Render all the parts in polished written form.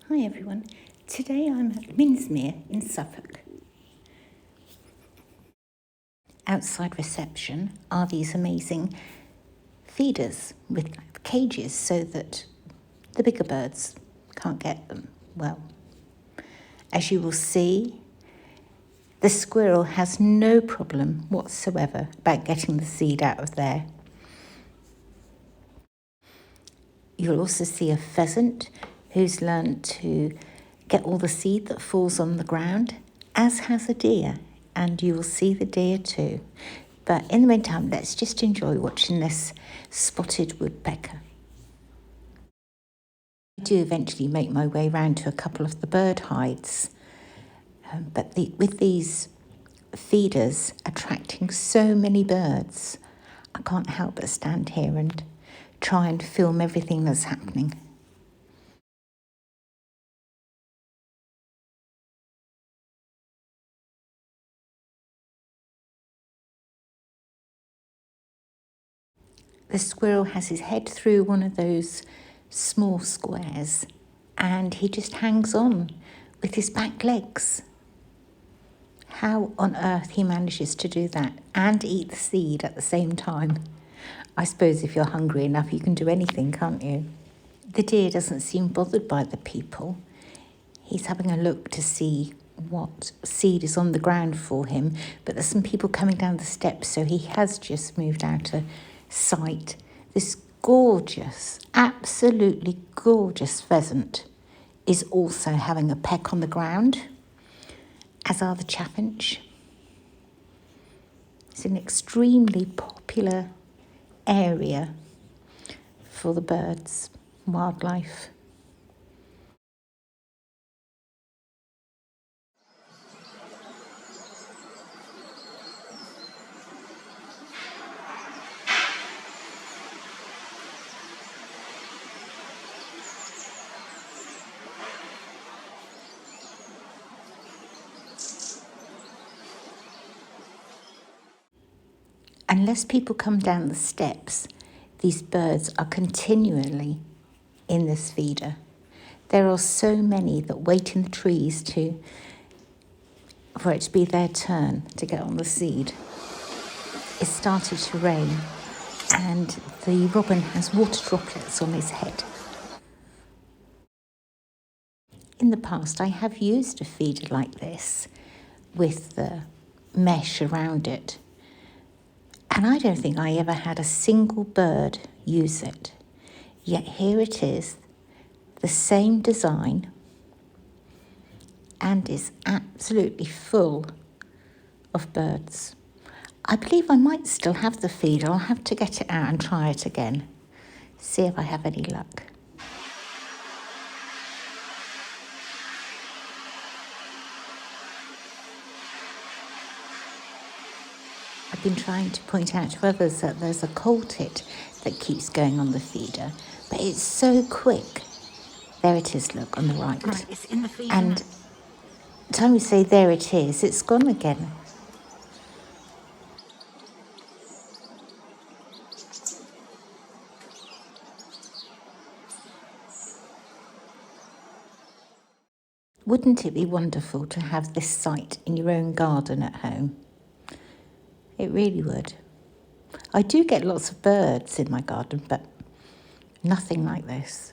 Hi everyone, today I'm at Minsmere in Suffolk. Outside reception are these amazing feeders with cages so that the bigger birds can't get them. Well, as you will see, the squirrel has no problem whatsoever about getting the seed out of there. You'll also see a pheasant who's learned to get all the seed that falls on the ground, as has a deer, and you will see the deer too. But in the meantime, let's just enjoy watching this spotted woodpecker. I do eventually make my way round to a couple of the bird hides, but with these feeders attracting so many birds, I can't help but stand here and try and film everything that's happening. The squirrel has his head through one of those small squares and he just hangs on with his back legs. How on earth he manages to do that and eat the seed at the same time? I suppose if you're hungry enough, you can do anything, can't you? The deer doesn't seem bothered by the people. He's having a look to see what seed is on the ground for him, but there's some people coming down the steps, so he has just moved out of sight. This gorgeous, absolutely gorgeous pheasant is also having a peck on the ground, as are the chaffinch. It's an extremely popular area for the birds, wildlife. Unless people come down the steps, these birds are continually in this feeder. There are so many that wait in the trees for it to be their turn to get on the seed. It started to rain and the robin has water droplets on his head. In the past, I have used a feeder like this with the mesh around it. And I don't think I ever had a single bird use it. Yet here it is, the same design, and is absolutely full of birds. I believe I might still have the feeder. I'll have to get it out and try it again. See if I have any luck. I've been trying to point out to others that there's a coal tit that keeps going on the feeder, but it's so quick. There it is, look, on the right. Right, it's in the feeder. And time we say there it is, it's gone again. Wouldn't it be wonderful to have this sight in your own garden at home? It really would. I do get lots of birds in my garden, but nothing like this.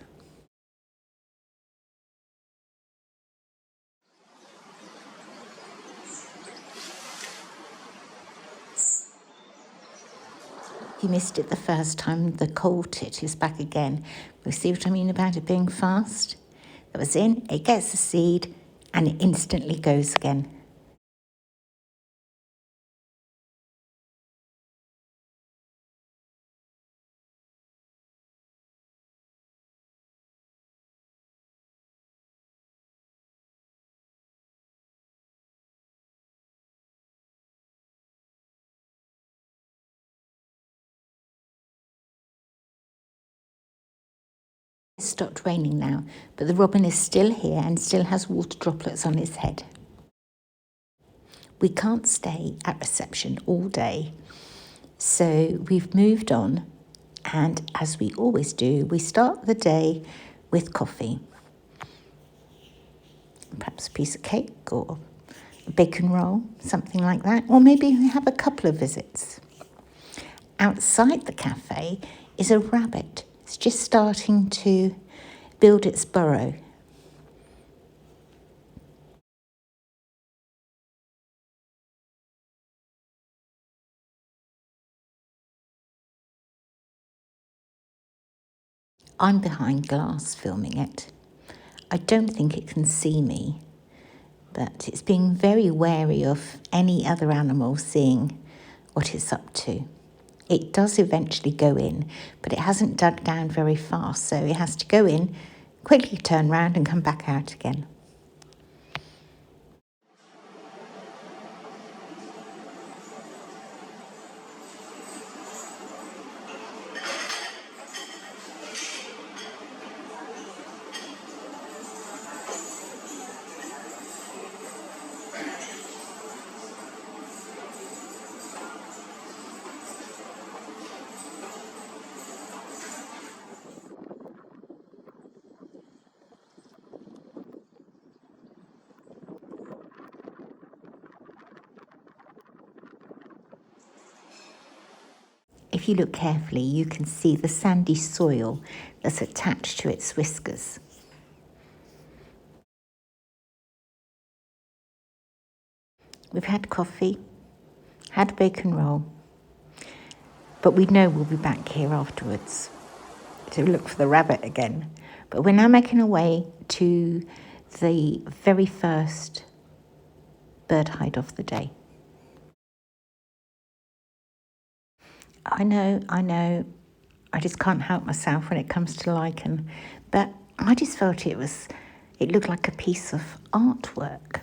If you missed it the first time, the coal tit is back again. You see what I mean about it being fast? That was in, it gets the seed, and it instantly goes again. It's stopped raining now, but the robin is still here and still has water droplets on his head. We can't stay at reception all day, so we've moved on, and as we always do, we start the day with coffee. perhaps a piece of cake or a bacon roll, something like that. Or maybe you have a couple of visits. Outside the cafe is a rabbit. It's just starting to build its burrow. I'm behind glass filming it. I don't think it can see me, but it's being very wary of any other animal seeing what it's up to. It does eventually go in, but it hasn't dug down very fast, so it has to go in, quickly turn round and come back out again. If you look carefully, you can see the sandy soil that's attached to its whiskers. We've had coffee, had a bacon roll, but we know we'll be back here afterwards to look for the rabbit again. But we're now making our way to the very first bird hide of the day. I know, I just can't help myself when it comes to lichen, but I just felt it looked like a piece of artwork.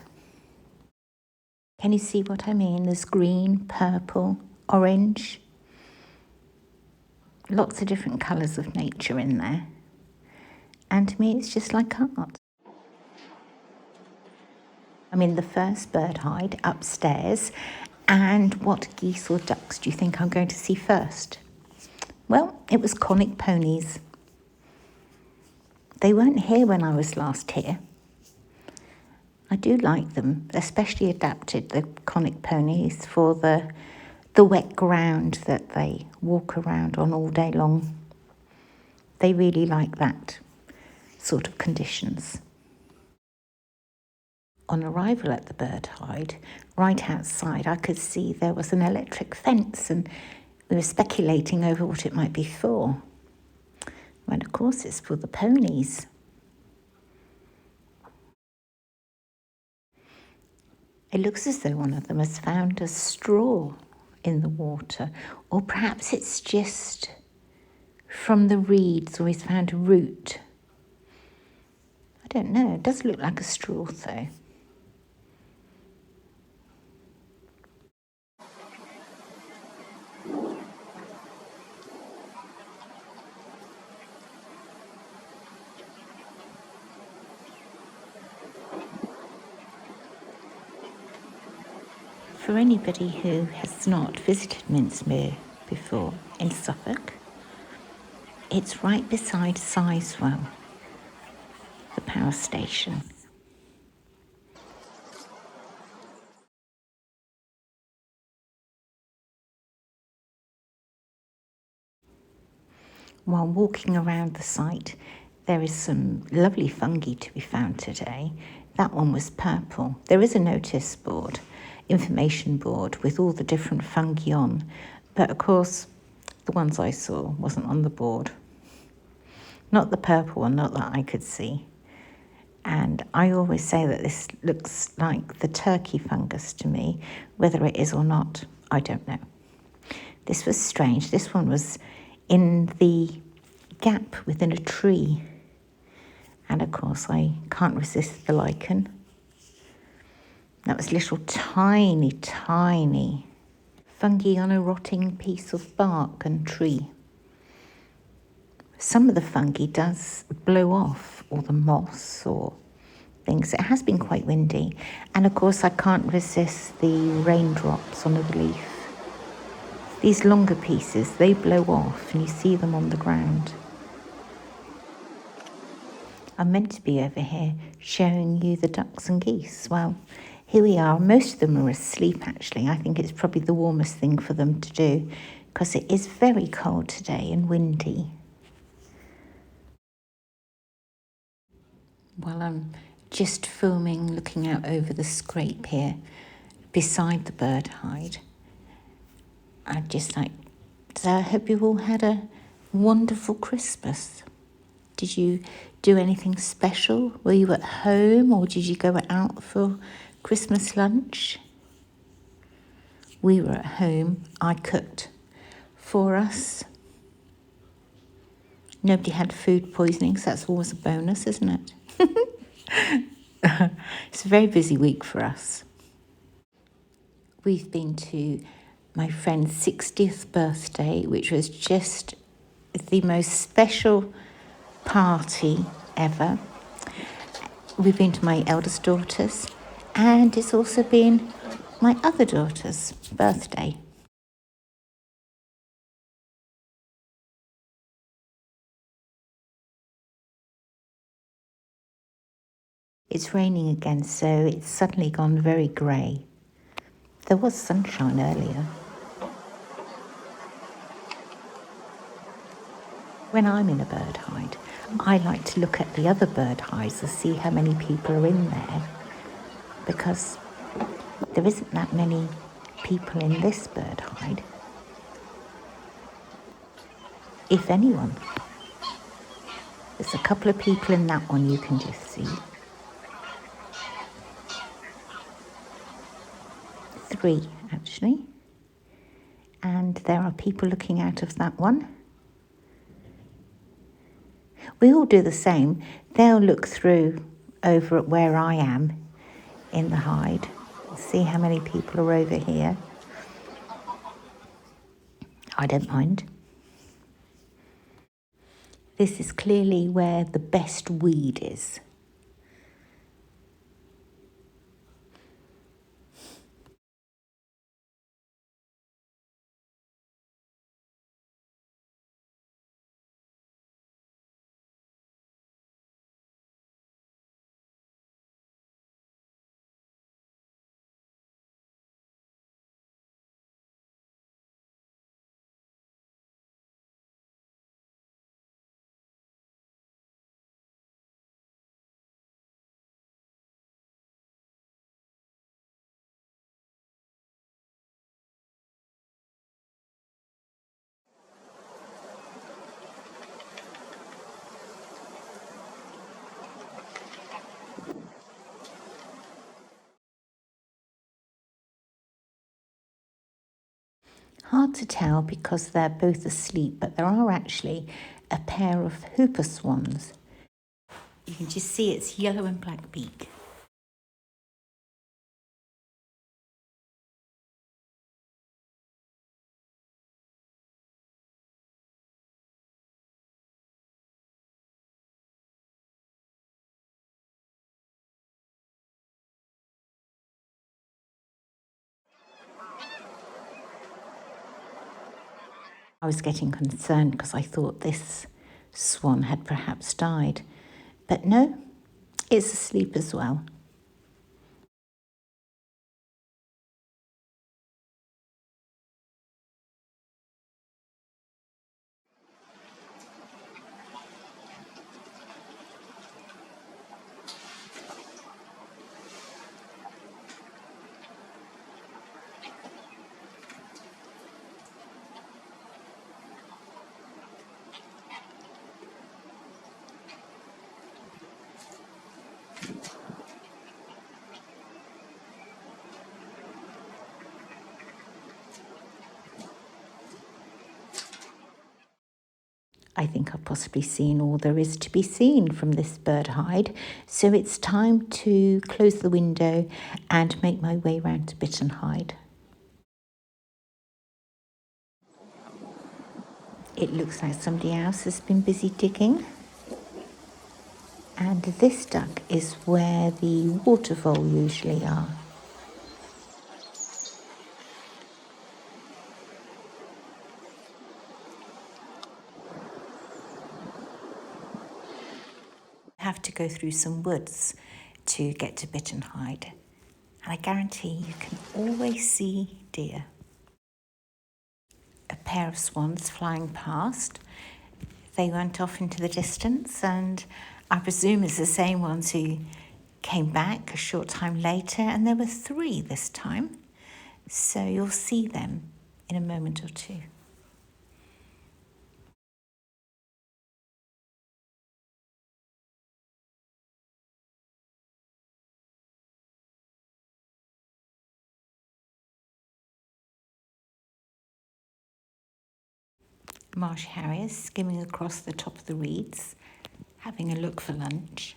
Can you see what I mean? There's green, purple, orange, lots of different colours of nature in there. And to me, it's just like art. I'm in the first bird hide upstairs, and what geese or ducks do you think I'm going to see first? Well, it was Konik ponies. They weren't here when I was last here. I do like them, especially adapted, the Konik ponies, for the wet ground that they walk around on all day long. They really like that sort of conditions. On arrival at the bird hide, right outside, I could see there was an electric fence, and we were speculating over what it might be for. Well, of course, it's for the ponies. It looks as though one of them has found a straw in the water, or perhaps it's just from the reeds, or he's found a root. I don't know. It does look like a straw, though. For anybody who has not visited Minsmere before in Suffolk, it's right beside Sizewell, the power station. While walking around the site, there is some lovely fungi to be found today. That one was purple. There is a notice board, information board, with all the different fungi on, but of course the ones I saw wasn't on the board. Not the purple one, not that I could see. And I always say that this looks like the turkey fungus to me. Whether it is or not, I don't know. This was strange. This one was in the gap within a tree. And of course, I can't resist the lichen. That was little tiny, tiny fungi on a rotting piece of bark and tree. Some of the fungi does blow off, or the moss or things. It has been quite windy. And of course, I can't resist the raindrops on the leaf. These longer pieces, they blow off and you see them on the ground. I'm meant to be over here showing you the ducks and geese. Well, here we are. Most of them are asleep, actually. I think it's probably the warmest thing for them to do because it is very cold today and windy. Well, I'm just filming, looking out over the scrape here beside the bird hide. I'd just like to say I hope you've all had a wonderful Christmas. Did you do anything special? Were you at home or did you go out for Christmas lunch? We were at home. I cooked for us. Nobody had food poisoning, so that's always a bonus, isn't it? It's a very busy week for us. We've been to my friend's 60th birthday, which was just the most special party ever. We've been to my eldest daughter's, and it's also been my other daughter's birthday. It's raining again, so it's suddenly gone very grey. There was sunshine earlier. When I'm in a bird hide, I like to look at the other bird hides to see how many people are in there, because there isn't that many people in this bird hide, if anyone. There's a couple of people in that one you can just see. 3, actually. And there are people looking out of that one. We all do the same. They'll look through over at where I am in the hide, see how many people are over here. I don't mind. This is clearly where the best weed is. Hard to tell because they're both asleep, but there are actually a pair of hooper swans. You can just see its yellow and black beak. I was getting concerned because I thought this swan had perhaps died, but no, it's asleep as well. I think I've possibly seen all there is to be seen from this bird hide, so it's time to close the window and make my way round to Bittern Hide. It looks like somebody else has been busy digging. And this duck is where the waterfowl usually are. Have to go through some woods to get to Bit and Hide. And I guarantee you can always see deer. A pair of swans flying past. They went off into the distance, and I presume it's the same ones who came back a short time later, and there were 3 this time. So you'll see them in a moment or two. Marsh harriers skimming across the top of the reeds, having a look for lunch.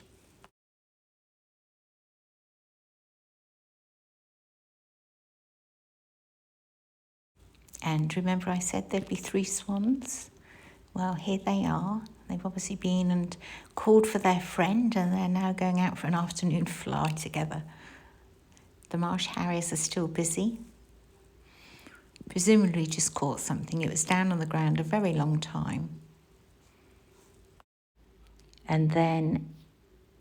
And remember I said there'd be 3 swans? Well, here they are. They've obviously been and called for their friend, and they're now going out for an afternoon fly together. The marsh harriers are still busy. Presumably just caught something. It was down on the ground a very long time. And then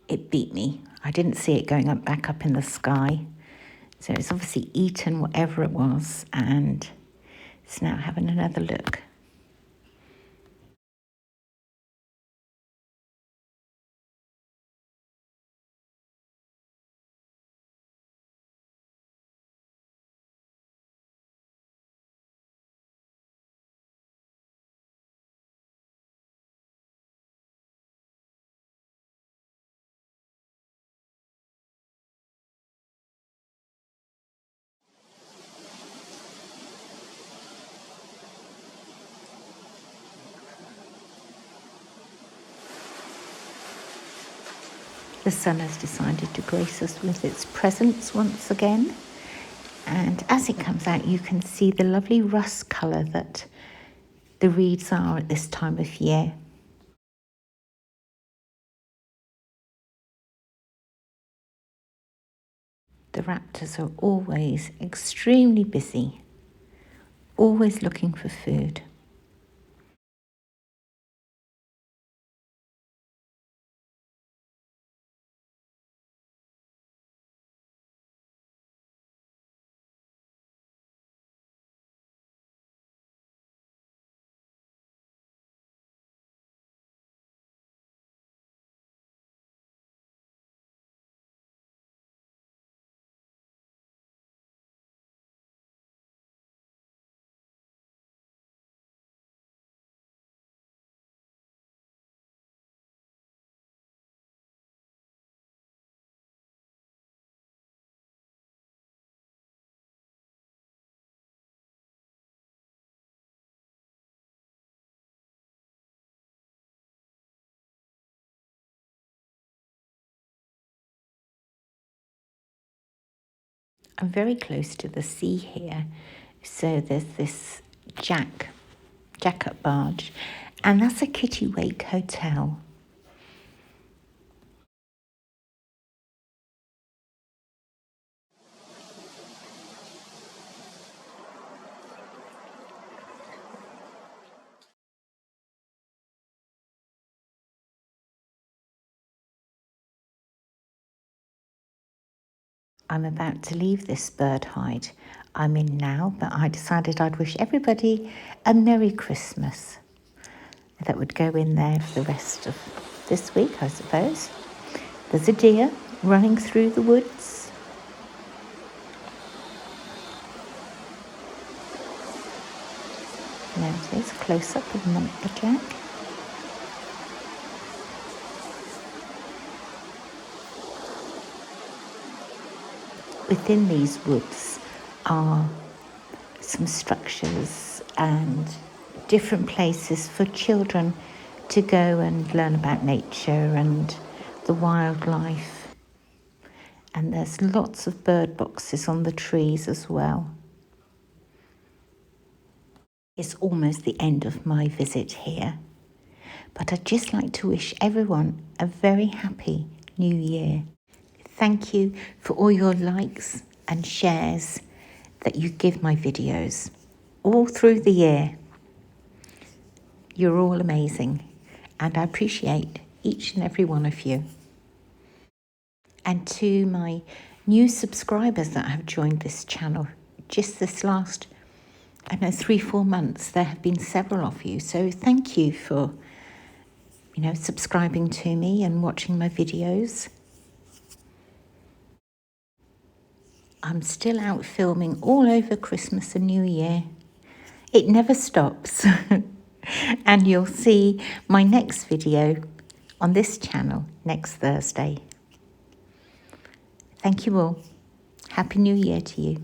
it beat me. I didn't see it going back up in the sky. So it's obviously eaten whatever it was, and it's now having another look. The sun has decided to grace us with its presence once again. And as it comes out, you can see the lovely rust colour that the reeds are at this time of year. The raptors are always extremely busy, always looking for food. I'm very close to the sea here, so there's this jack-up barge, and that's a Kittywake hotel. I'm about to leave this bird hide I'm in now, but I decided I'd wish everybody a Merry Christmas. That would go in there for the rest of this week, I suppose. There's a deer running through the woods. There it is, close up of Muntjac. Within these woods are some structures and different places for children to go and learn about nature and the wildlife. And there's lots of bird boxes on the trees as well. It's almost the end of my visit here, but I'd just like to wish everyone a very happy New Year. Thank you for all your likes and shares that you give my videos all through the year. You're all amazing, and I appreciate each and every one of you. And to my new subscribers that have joined this channel, just this last, 3-4 months, there have been several of you. So thank you for, subscribing to me and watching my videos. I'm still out filming all over Christmas and New Year. It never stops. And you'll see my next video on this channel next Thursday. Thank you all. Happy New Year to you.